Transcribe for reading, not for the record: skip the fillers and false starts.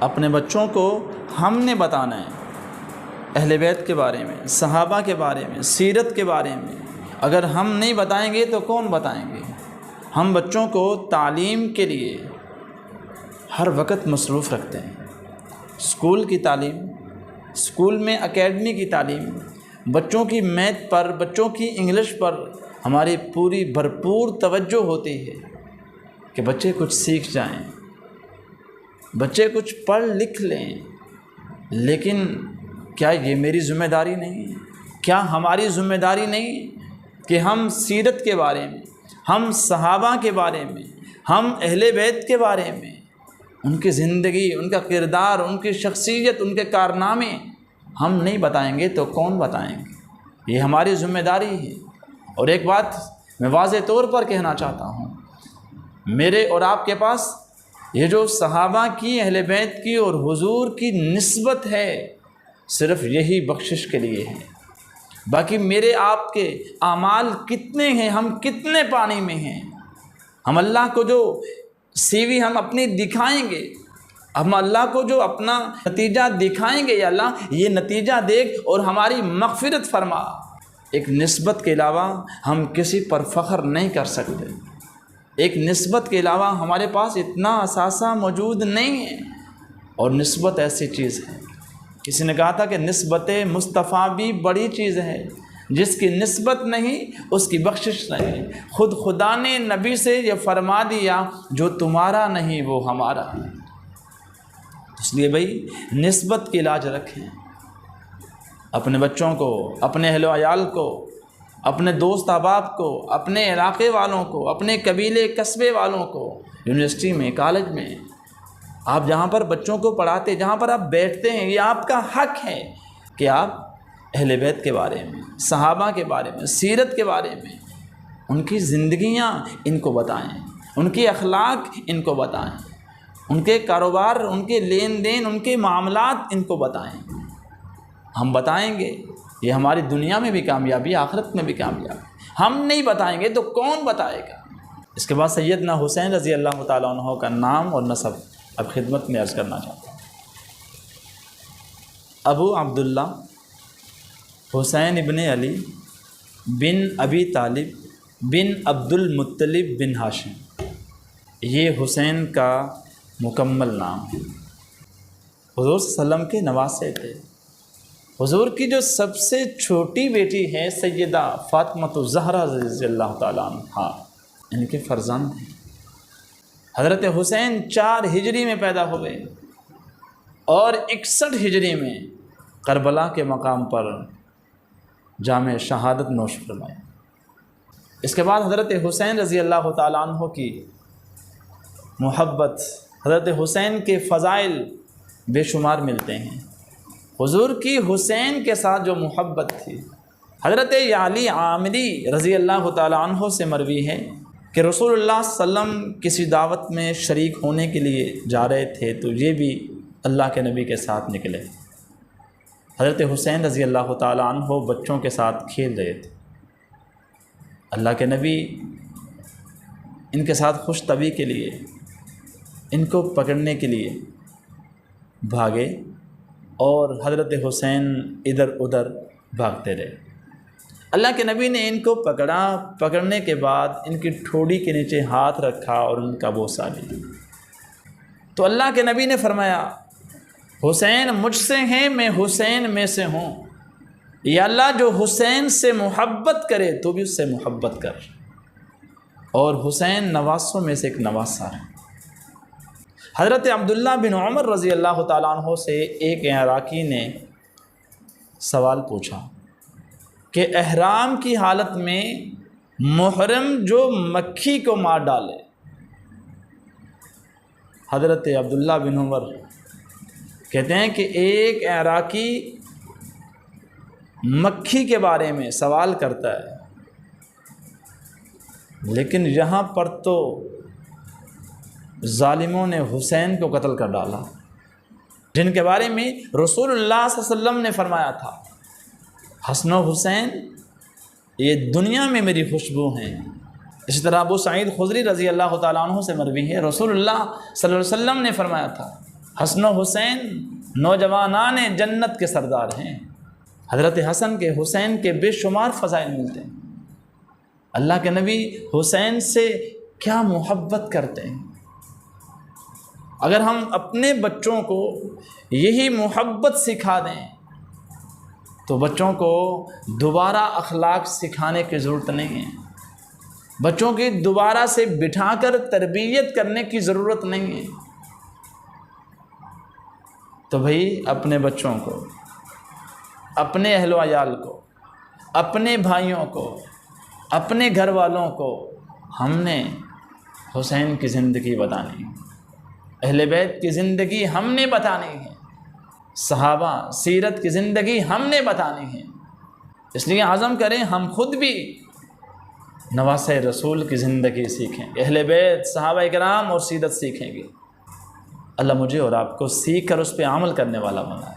اپنے بچوں کو ہم نے بتانا ہے اہل بیت کے بارے میں، صحابہ کے بارے میں، سیرت کے بارے میں۔ اگر ہم نہیں بتائیں گے تو کون بتائیں گے؟ ہم بچوں کو تعلیم کے لیے ہر وقت مصروف رکھتے ہیں۔ اسکول کی تعلیم، اسکول میں اکیڈمی کی تعلیم، بچوں کی میتھ پر، بچوں کی انگلش پر ہماری پوری بھرپور توجہ ہوتی ہے کہ بچے کچھ سیکھ جائیں، بچے کچھ پڑھ لکھ لیں۔ لیکن کیا یہ میری ذمہ داری نہیں؟ کیا ہماری ذمہ داری نہیں کہ ہم سیرت کے بارے میں، ہم صحابہ کے بارے میں، ہم اہل بیت کے بارے میں، ان کی زندگی، ان کا کردار، ان کی شخصیت، ان کے کارنامے ہم نہیں بتائیں گے تو کون بتائیں گے؟ یہ ہماری ذمہ داری ہے۔ اور ایک بات میں واضح طور پر کہنا چاہتا ہوں، میرے اور آپ کے پاس یہ جو صحابہ کی، اہل بیت کی اور حضور کی نسبت ہے، صرف یہی بخشش کے لیے ہے۔ باقی میرے آپ کے اعمال کتنے ہیں، ہم کتنے پانی میں ہیں، ہم اللہ کو جو سی وی ہم اپنی دکھائیں گے، ہم اللہ کو جو اپنا نتیجہ دکھائیں گے، یا اللہ یہ نتیجہ دیکھ اور ہماری مغفرت فرما، ایک نسبت کے علاوہ ہم کسی پر فخر نہیں کر سکتے۔ ایک نسبت کے علاوہ ہمارے پاس اتنا اثاثہ موجود نہیں ہے۔ اور نسبت ایسی چیز ہے، کسی نے کہا تھا کہ نسبت مصطفیٰ بھی بڑی چیز ہے، جس کی نسبت نہیں اس کی بخشش نہیں۔ خود خدا نے نبی سے یہ فرما دیا، جو تمہارا نہیں وہ ہمارا ہے۔ اس لیے بھائی نسبت کی لاج رکھیں، اپنے بچوں کو، اپنے اہل و عیال کو، اپنے دوست احباب کو، اپنے علاقے والوں کو، اپنے قبیلے قصبے والوں کو، یونیورسٹی میں، کالج میں، آپ جہاں پر بچوں کو پڑھاتے، جہاں پر آپ بیٹھتے ہیں، یہ آپ کا حق ہے کہ آپ اہل بیت کے بارے میں، صحابہ کے بارے میں، سیرت کے بارے میں، ان کی زندگیاں ان کو بتائیں، ان کے اخلاق ان کو بتائیں، ان کے کاروبار، ان کے لین دین، ان کے معاملات ان کو بتائیں۔ ہم بتائیں گے، یہ ہماری دنیا میں بھی کامیابی، آخرت میں بھی کامیابی۔ ہم نہیں بتائیں گے تو کون بتائے گا؟ اس کے بعد سیدنا حسین رضی اللہ تعالیٰ عنہ کا نام اور نسب اب خدمت میں عرض کرنا چاہتا ہوں۔ ابو عبداللہ حسین ابن علی بن ابی طالب بن عبد المطلب بن ہاشم، یہ حسین کا مکمل نام ہے۔ حضور صلی اللہ علیہ وسلم کے نواسے تھے۔ حضور کی جو سب سے چھوٹی بیٹی ہے سیدہ فاطمہ الزہرا رضی اللہ تعالیٰ عنہا، ان کے فرزند ہیں۔ حضرت حسین 4 ہجری میں پیدا ہوئے اور 61 ہجری میں کربلا کے مقام پر جام شہادت نوش فرمائے۔ اس کے بعد حضرت حسین رضی اللہ تعالیٰ عنہ کی محبت، حضرت حسین کے فضائل بے شمار ملتے ہیں۔ حضور کی حسین کے ساتھ جو محبت تھی، حضرت علی عامری رضی اللہ تعالیٰ عنہ سے مروی ہے کہ رسول اللہ صلی اللہ علیہ وسلم کسی دعوت میں شریک ہونے کے لیے جا رہے تھے تو یہ بھی اللہ کے نبی کے ساتھ نکلے۔ حضرت حسین رضی اللہ تعالیٰ عنہ بچوں کے ساتھ کھیل رہے تھے۔ اللہ کے نبی ان کے ساتھ خوش طبعی کے لیے، ان کو پکڑنے کے لیے بھاگے اور حضرت حسین ادھر ادھر بھاگتے رہے۔ اللہ کے نبی نے ان کو پکڑا، پکڑنے کے بعد ان کی ٹھوڑی کے نیچے ہاتھ رکھا اور ان کا بوسہ لیا۔ تو اللہ کے نبی نے فرمایا، حسین مجھ سے ہیں، میں حسین میں سے ہوں۔ یا اللہ جو حسین سے محبت کرے تو بھی اس سے محبت کر۔ اور حسین نواسوں میں سے ایک نواسہ ہے۔ حضرت عبداللہ بن عمر رضی اللہ تعالیٰ عنہ سے ایک عراقی نے سوال پوچھا کہ احرام کی حالت میں محرم جو مکھی کو مار ڈالے، حضرت عبداللہ بن عمر کہتے ہیں کہ ایک عراقی مکھی کے بارے میں سوال کرتا ہے، لیکن یہاں پر تو ظالموں نے حسین کو قتل کر ڈالا، جن کے بارے میں رسول اللہ صلی اللہ علیہ وسلم نے فرمایا تھا، حسن و حسین یہ دنیا میں میری خوشبو ہیں۔ اسی طرح ابو سعید خدری رضی اللہ تعالیٰ عنہ سے مروی ہے، رسول اللہ صلی اللہ علیہ وسلم نے فرمایا تھا حسن و حسین نوجوانان جنت کے سردار ہیں۔ حضرت حسن کے حسین کے بے شمار فضائل ملتے ہیں۔ اللہ کے نبی حسین سے کیا محبت کرتے ہیں۔ اگر ہم اپنے بچوں کو یہی محبت سکھا دیں تو بچوں کو دوبارہ اخلاق سکھانے کی ضرورت نہیں ہے، بچوں کی دوبارہ سے بٹھا کر تربیت کرنے کی ضرورت نہیں ہے۔ تو بھائی اپنے بچوں کو، اپنے اہل و عیال کو، اپنے بھائیوں کو، اپنے گھر والوں کو ہم نے حسین کی زندگی بتانی ہے، اہل بیت کی زندگی ہم نے بتانی ہے، صحابہ سیرت کی زندگی ہم نے بتانی ہے۔ اس لیے عزم کریں ہم خود بھی نواسۂ رسول کی زندگی سیکھیں، اہل بیت صحابہ کرام اور سیرت سیکھیں گے۔ اللہ مجھے اور آپ کو سیکھ کر اس پہ عمل کرنے والا بنائے۔